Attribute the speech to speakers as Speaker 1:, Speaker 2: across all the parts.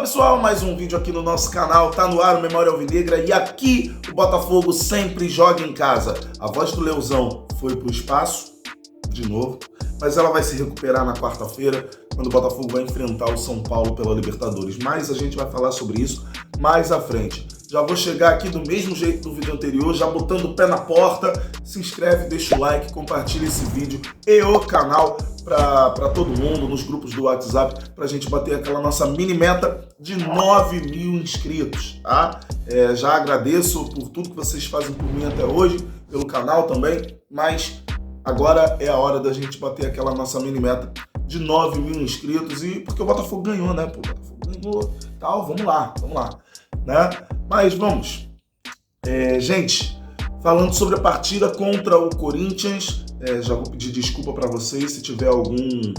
Speaker 1: pessoal, mais um vídeo aqui no nosso canal, tá no ar o Memória Alvinegra e aqui o Botafogo sempre joga em casa. A voz do Leozão foi pro espaço, de novo, mas ela vai se recuperar na quarta-feira, quando o Botafogo vai enfrentar o São Paulo pela Libertadores. Mas a gente vai falar sobre isso mais à frente. Já vou chegar aqui do mesmo jeito do vídeo anterior, já botando o pé na porta. Se inscreve, deixa o like, compartilha esse vídeo e o canal para todo mundo, nos grupos do WhatsApp, pra gente bater aquela nossa mini meta de 9.000 inscritos, tá? Já agradeço por tudo que vocês fazem por mim até hoje, pelo canal também, mas agora é a hora da gente bater aquela nossa mini meta de 9.000 inscritos, e porque o Botafogo ganhou, né? Pô, o Botafogo ganhou, tal, vamos lá, né? Mas vamos. Gente, falando sobre a partida contra o Corinthians, já vou pedir desculpa para vocês se tiver algum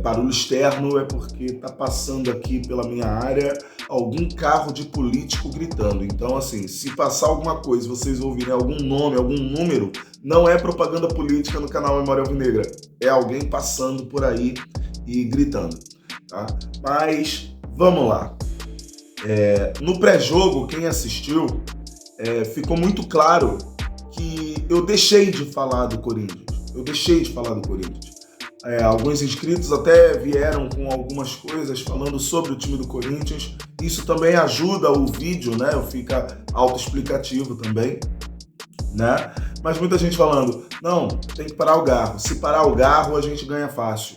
Speaker 1: barulho externo, é porque tá passando aqui pela minha área algum carro de político gritando. Então, assim, se passar alguma coisa, vocês ouvirem algum nome, algum número, não é propaganda política no canal Memória Alvinegra, é alguém passando por aí e gritando, tá? Mas vamos lá. No pré-jogo, quem assistiu, ficou muito claro que eu deixei de falar do Corinthians. Alguns inscritos até vieram com algumas coisas falando sobre o time do Corinthians. Isso também ajuda o vídeo, né? Fica autoexplicativo também, né? Mas muita gente falando, não, tem que parar o Garro. Se parar o Garro, a gente ganha fácil.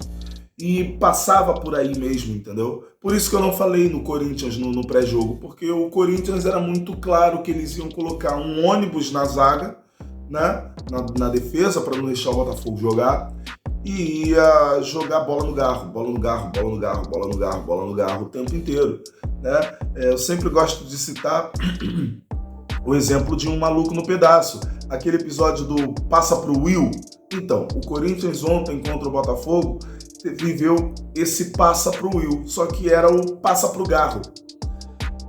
Speaker 1: E passava por aí mesmo, entendeu? Por isso que eu não falei no Corinthians no pré-jogo, porque o Corinthians era muito claro que eles iam colocar um ônibus na zaga, né? Na defesa, para não deixar o Botafogo jogar, e ia jogar bola no Garro o tempo inteiro, né? Eu sempre gosto de citar o exemplo de um maluco no pedaço, aquele episódio do passa pro Will. Então, o Corinthians ontem contra o Botafogo viveu esse passa pro Will, só que era o passa pro Garro,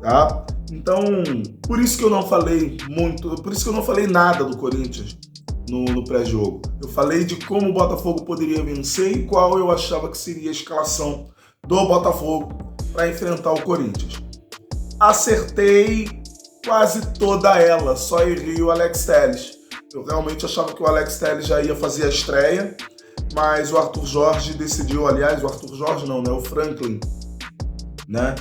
Speaker 1: tá? Então, por isso que eu não falei nada do Corinthians no pré-jogo. Eu falei de como o Botafogo poderia vencer e qual eu achava que seria a escalação do Botafogo para enfrentar o Corinthians. Acertei quase toda ela, só errei o Alex Telles. Eu realmente achava que o Alex Telles já ia fazer a estreia, mas o Arthur Jorge decidiu, aliás, o Arthur Jorge não, né? O Franklin, né?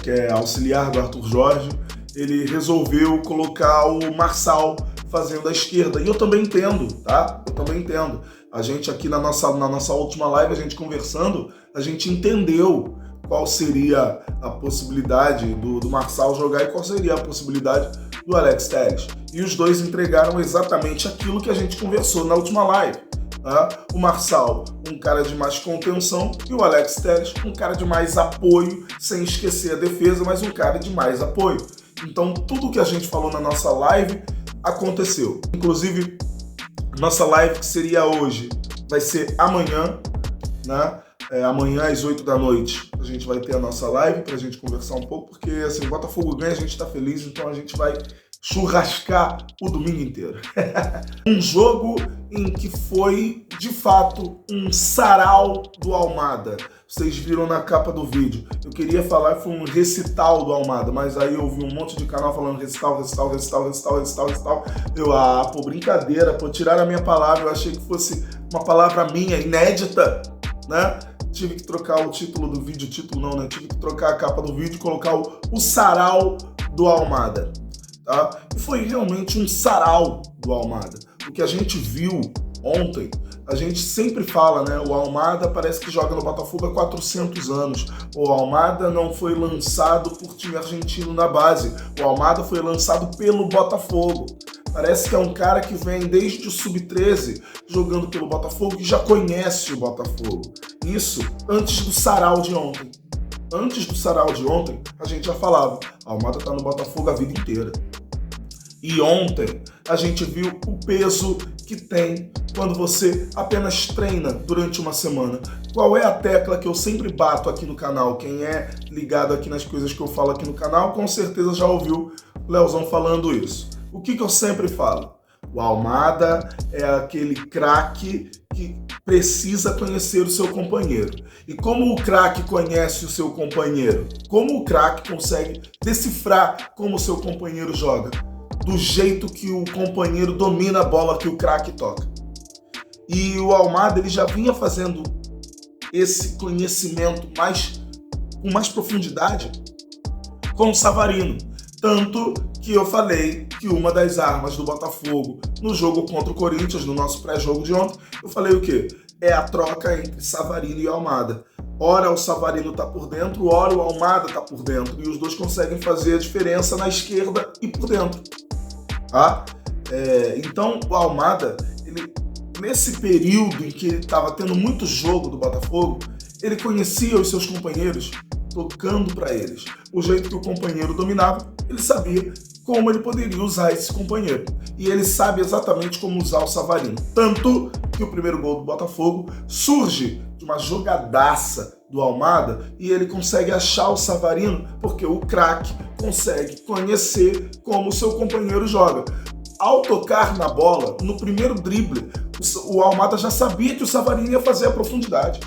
Speaker 1: Que é auxiliar do Arthur Jorge, ele resolveu colocar o Marçal fazendo a esquerda. E eu também entendo, tá? Eu também entendo. A gente aqui na nossa última live, a gente conversando, a gente entendeu qual seria a possibilidade do Marçal jogar e qual seria a possibilidade do Alex Telles. E os dois entregaram exatamente aquilo que a gente conversou na última live. O Marçal, um cara de mais contenção, e o Alex Telles, um cara de mais apoio, sem esquecer a defesa, mas um cara de mais apoio. Então, tudo que a gente falou na nossa live aconteceu. Inclusive, nossa live que seria hoje vai ser amanhã, né? Amanhã às 8 da noite a gente vai ter a nossa live pra gente conversar um pouco, porque assim, o Botafogo ganha, a gente tá feliz, então a gente vai churrascar o domingo inteiro. Um jogo em que foi, de fato, um sarau do Almada. Vocês viram na capa do vídeo. Eu queria falar que foi um recital do Almada, mas aí eu vi um monte de canal falando recital. Pô, brincadeira, pô, tiraram a minha palavra. Eu achei que fosse uma palavra minha, inédita, né? Tive que trocar o título do vídeo, Tive que trocar a capa do vídeo e colocar o sarau do Almada. Tá? E foi realmente um sarau do Almada. O que a gente viu ontem, a gente sempre fala, né? O Almada parece que joga no Botafogo há 400 anos. O Almada não foi lançado por time argentino na base. O Almada foi lançado pelo Botafogo. Parece que é um cara que vem desde o Sub-13 jogando pelo Botafogo, que já conhece o Botafogo. Isso antes do sarau de ontem. Antes do sarau de ontem, a gente já falava, a Almada tá no Botafogo a vida inteira. E ontem a gente viu o peso que tem quando você apenas treina durante uma semana. Qual é a tecla que eu sempre bato aqui no canal? Quem é ligado aqui nas coisas que eu falo aqui no canal, com certeza já ouviu o Leozão falando isso. O que eu sempre falo? O Almada é aquele craque que precisa conhecer o seu companheiro. E como o craque conhece o seu companheiro? Como o craque consegue decifrar como o seu companheiro joga? Do jeito que o companheiro domina a bola que o craque toca. E o Almada, ele já vinha fazendo esse conhecimento com mais profundidade com o Savarino. Tanto que eu falei que uma das armas do Botafogo no jogo contra o Corinthians, no nosso pré-jogo de ontem, eu falei o quê? É a troca entre Savarino e Almada. Ora o Savarino tá por dentro, ora o Almada tá por dentro. E os dois conseguem fazer a diferença na esquerda e por dentro. Tá? Então o Almada, nesse período em que ele estava tendo muito jogo do Botafogo, ele conhecia os seus companheiros tocando para eles. O jeito que o companheiro dominava, ele sabia como ele poderia usar esse companheiro. E ele sabe exatamente como usar o Savarino. Tanto que o primeiro gol do Botafogo surge de uma jogadaça do Almada e ele consegue achar o Savarino porque o craque consegue conhecer como o seu companheiro joga. Ao tocar na bola, no primeiro drible, o Almada já sabia que o Savarino ia fazer a profundidade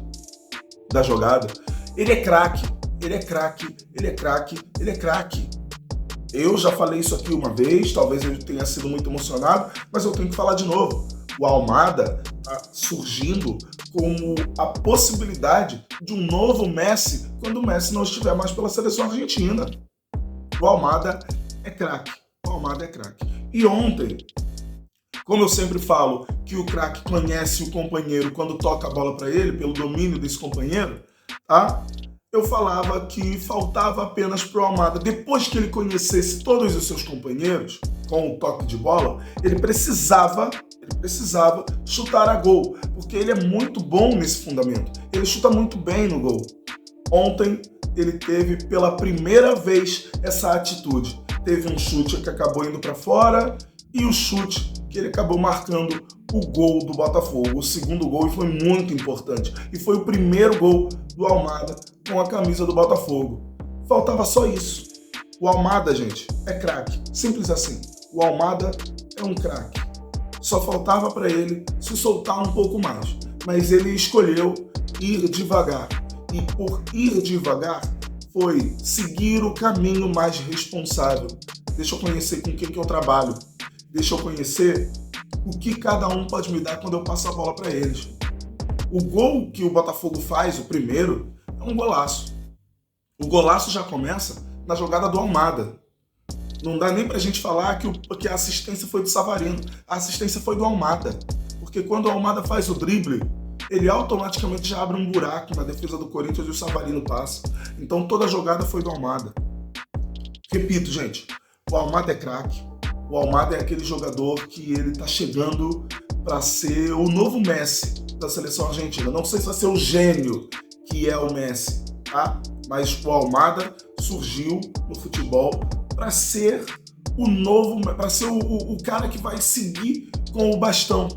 Speaker 1: da jogada. Ele é craque, ele é craque, ele é craque, ele é craque. Eu já falei isso aqui uma vez, talvez eu tenha sido muito emocionado, mas eu tenho que falar de novo. O Almada está surgindo como a possibilidade de um novo Messi quando o Messi não estiver mais pela seleção argentina. O Almada é craque, o Almada é craque. E ontem, como eu sempre falo que o craque conhece o companheiro quando toca a bola para ele, pelo domínio desse companheiro, tá? Eu falava que faltava apenas pro Almada, depois que ele conhecesse todos os seus companheiros, com o toque de bola, ele precisava chutar a gol, porque ele é muito bom nesse fundamento, ele chuta muito bem no gol. Ontem ele teve pela primeira vez essa atitude, teve um chute que acabou indo para fora e o chute que ele acabou marcando o gol do Botafogo, o segundo gol, e foi muito importante. E foi o primeiro gol do Almada com a camisa do Botafogo. Faltava só isso. O Almada, gente, é craque. Simples assim. O Almada é um craque. Só faltava para ele se soltar um pouco mais. Mas ele escolheu ir devagar. E por ir devagar, foi seguir o caminho mais responsável. Deixa eu conhecer com quem que eu trabalho. Deixa eu conhecer o que cada um pode me dar quando eu passo a bola para eles. O gol que o Botafogo faz, o primeiro, é um golaço. O golaço já começa na jogada do Almada. Não dá nem pra gente falar que a assistência foi do Savarino. A assistência foi do Almada. Porque quando o Almada faz o drible, ele automaticamente já abre um buraco na defesa do Corinthians e o Savarino passa. Então toda a jogada foi do Almada. Repito, gente, o Almada é craque. O Almada é aquele jogador que ele tá chegando para ser o novo Messi da seleção argentina. Não sei se vai ser o gênio que é o Messi, tá? Mas o Almada surgiu no futebol para ser o novo, para ser o cara que vai seguir com o bastão,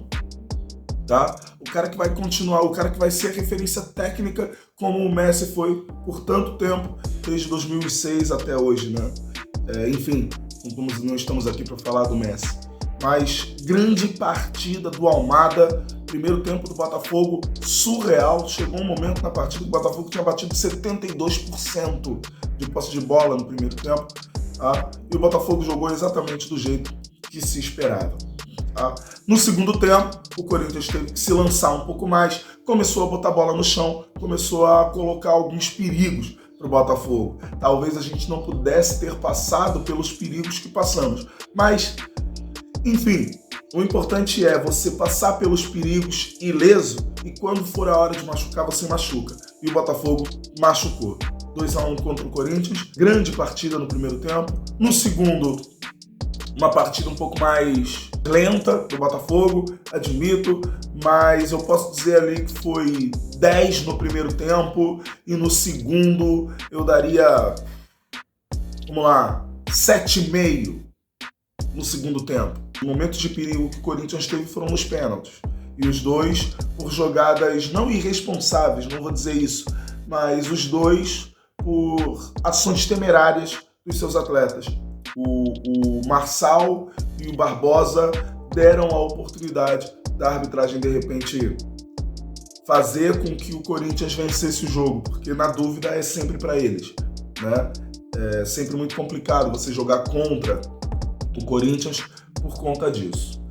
Speaker 1: tá? O cara que vai continuar, o cara que vai ser referência técnica como o Messi foi por tanto tempo, desde 2006 até hoje, né? Enfim, não estamos aqui para falar do Messi, mas grande partida do Almada, primeiro tempo do Botafogo surreal. Chegou um momento na partida que o Botafogo tinha batido 72% de posse de bola no primeiro tempo, tá? E o Botafogo jogou exatamente do jeito que se esperava, tá? No segundo tempo, o Corinthians teve que se lançar um pouco mais, começou a botar a bola no chão, começou a colocar alguns perigos para o Botafogo. Talvez a gente não pudesse ter passado pelos perigos que passamos, mas, enfim, o importante é você passar pelos perigos ileso e quando for a hora de machucar, você machuca. E o Botafogo machucou. 2-1 contra o Corinthians, grande partida no primeiro tempo. No segundo, uma partida um pouco mais lenta do Botafogo, admito, mas eu posso dizer ali que foi 10 no primeiro tempo e no segundo eu daria, 7,5 no segundo tempo. Os momentos de perigo que o Corinthians teve foram nos pênaltis. E os dois por jogadas não irresponsáveis, não vou dizer isso, mas os dois por ações temerárias dos seus atletas. O Marçal e o Barbosa deram a oportunidade da arbitragem, de repente, fazer com que o Corinthians vencesse o jogo, porque na dúvida é sempre para eles, né? É sempre muito complicado você jogar contra o Corinthians por conta disso.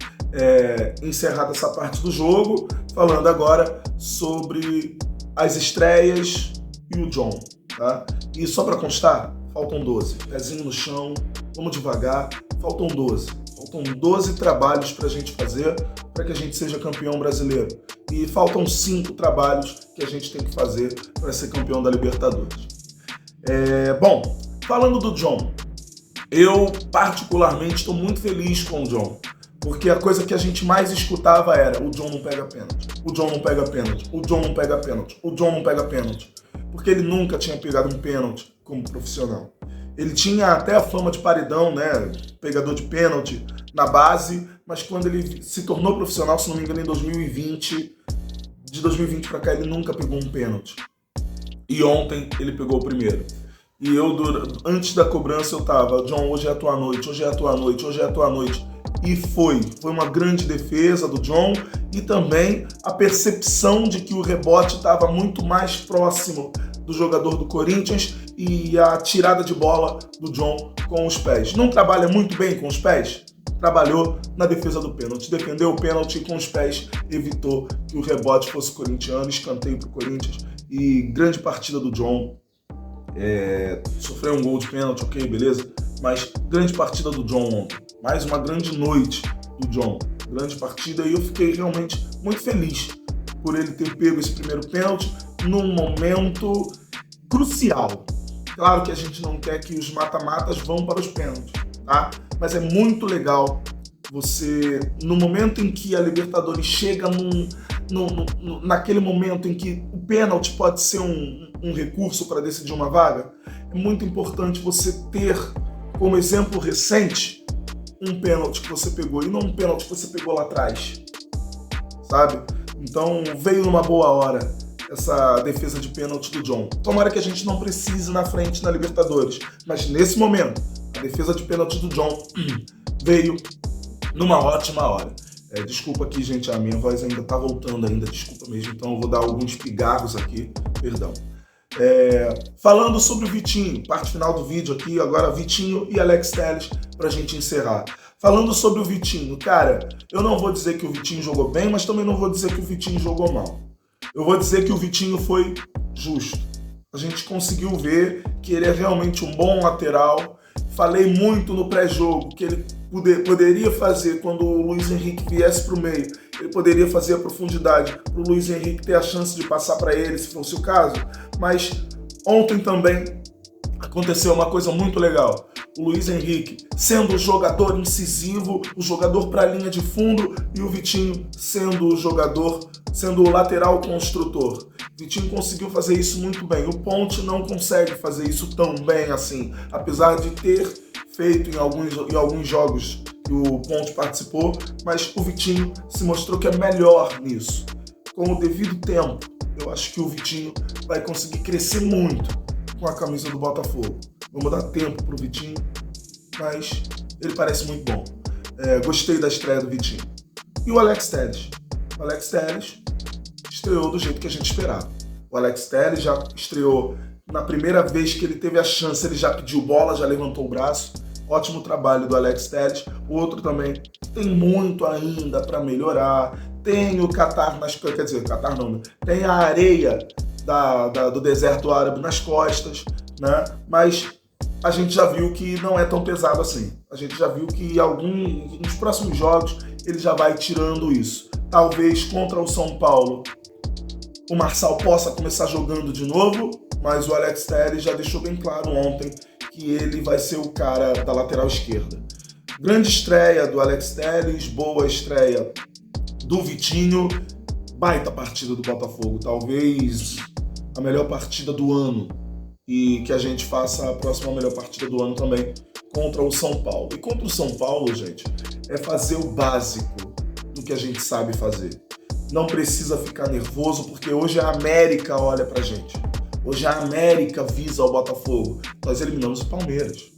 Speaker 1: Encerrada essa parte do jogo, falando agora sobre as estreias e o John, tá? E só para constar, faltam 12. Pezinho no chão, vamos devagar, faltam 12. Faltam 12 trabalhos para a gente fazer para que a gente seja campeão brasileiro. E faltam 5 trabalhos que a gente tem que fazer para ser campeão da Libertadores. Bom, falando do John, eu particularmente estou muito feliz com o John. Porque a coisa que a gente mais escutava era: o John não pega pênalti, o John não pega pênalti, o John não pega pênalti, o John não pega pênalti. Porque ele nunca tinha pegado um pênalti como profissional. Ele tinha até a fama de paredão, né, pegador de pênalti na base, mas quando ele se tornou profissional, se não me engano, em 2020, de 2020 para cá ele nunca pegou um pênalti. E ontem ele pegou o primeiro. E eu, antes da cobrança, eu tava: John, hoje é a tua noite, hoje é a tua noite, hoje é a tua noite. E foi uma grande defesa do John e também a percepção de que o rebote estava muito mais próximo do jogador do Corinthians e a tirada de bola do John com os pés. Não trabalha muito bem com os pés? Trabalhou na defesa do pênalti, defendeu o pênalti e com os pés evitou que o rebote fosse corintiano, escanteio para o Corinthians e grande partida do John. Sofreu um gol de pênalti, ok, beleza? Mas grande partida do John ontem. Mais uma grande noite do John. Grande partida e eu fiquei realmente muito feliz por ele ter pego esse primeiro pênalti num momento crucial. Claro que a gente não quer que os mata-matas vão para os pênaltis, tá? Mas é muito legal você, no momento em que a Libertadores chega naquele momento em que o pênalti pode ser um recurso para decidir uma vaga, é muito importante você ter como exemplo recente um pênalti que você pegou e não um pênalti que você pegou lá atrás, sabe? Então veio numa boa hora essa defesa de pênalti do John. Tomara que a gente não precise na frente na Libertadores, mas nesse momento a defesa de pênalti do John veio numa ótima hora. Desculpa aqui, gente, a minha voz ainda tá voltando ainda, desculpa mesmo, então eu vou dar alguns pigarros aqui, perdão. Falando sobre o Vitinho, parte final do vídeo aqui, agora Vitinho e Alex Telles pra gente encerrar. Falando sobre o Vitinho, cara, eu não vou dizer que o Vitinho jogou bem, mas também não vou dizer que o Vitinho jogou mal. Eu vou dizer que o Vitinho foi justo. A gente conseguiu ver que ele é realmente um bom lateral. Falei muito no pré-jogo que ele poderia fazer quando o Luiz Henrique viesse para o meio. Ele poderia fazer a profundidade para o Luiz Henrique ter a chance de passar para ele, se fosse o caso. Mas ontem também aconteceu uma coisa muito legal. O Luiz Henrique sendo o jogador incisivo, o jogador para a linha de fundo, e o Vitinho sendo o lateral construtor. O Vitinho conseguiu fazer isso muito bem. O Ponte não consegue fazer isso tão bem assim, apesar de ter feito em alguns jogos que o Ponte participou, mas o Vitinho se mostrou que é melhor nisso. Com o devido tempo, eu acho que o Vitinho vai conseguir crescer muito com a camisa do Botafogo. Vamos dar tempo pro Vitinho, mas ele parece muito bom. Gostei da estreia do Vitinho. E o Alex Telles? O Alex Telles estreou do jeito que a gente esperava. O Alex Telles já estreou na primeira vez que ele teve a chance, ele já pediu bola, já levantou o braço. Ótimo trabalho do Alex Telles. O outro também tem muito ainda para melhorar. Tem o Catar nas costas, quer dizer, Catar não, né? Tem a areia do deserto árabe nas costas, né? Mas a gente já viu que não é tão pesado assim. A gente já viu que nos próximos jogos ele já vai tirando isso. Talvez contra o São Paulo o Marçal possa começar jogando de novo, mas o Alex Telles já deixou bem claro ontem que ele vai ser o cara da lateral esquerda. Grande estreia do Alex Telles, boa estreia do Vitinho, baita partida do Botafogo, talvez a melhor partida do ano, e que a gente faça a próxima melhor partida do ano também contra o São Paulo. E contra o São Paulo, gente, é fazer o básico do que a gente sabe fazer. Não precisa ficar nervoso, porque hoje a América olha pra gente. Hoje a América visa o Botafogo. Nós eliminamos o Palmeiras.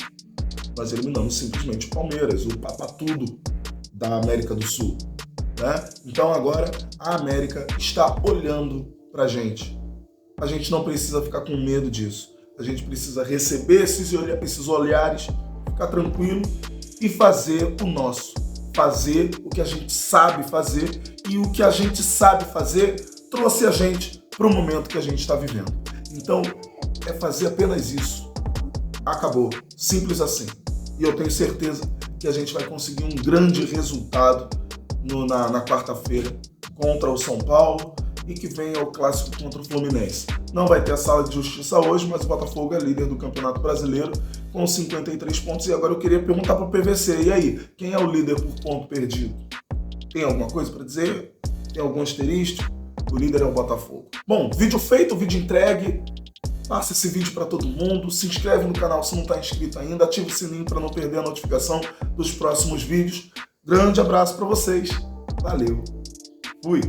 Speaker 1: Nós eliminamos simplesmente o Palmeiras, o papatudo da América do Sul. né? Então agora a América está olhando pra gente. A gente não precisa ficar com medo disso. A gente precisa receber esses olhares, ficar tranquilo e fazer o nosso. Fazer o que a gente sabe fazer, e o que a gente sabe fazer trouxe a gente para o momento que a gente está vivendo. Então, é fazer apenas isso. Acabou. Simples assim. E eu tenho certeza que a gente vai conseguir um grande resultado na quarta-feira contra o São Paulo e que venha o clássico contra o Fluminense. Não vai ter a sala de justiça hoje, mas o Botafogo é líder do Campeonato Brasileiro com 53 pontos. E agora eu queria perguntar para o PVC, e aí, quem é o líder por ponto perdido? Tem alguma coisa para dizer? Tem algum asterisco? O líder é o Botafogo. Bom, vídeo feito, vídeo entregue. Passa esse vídeo para todo mundo. Se inscreve no canal se não está inscrito ainda. Ativa o sininho para não perder a notificação dos próximos vídeos. Grande abraço para vocês. Valeu. Fui.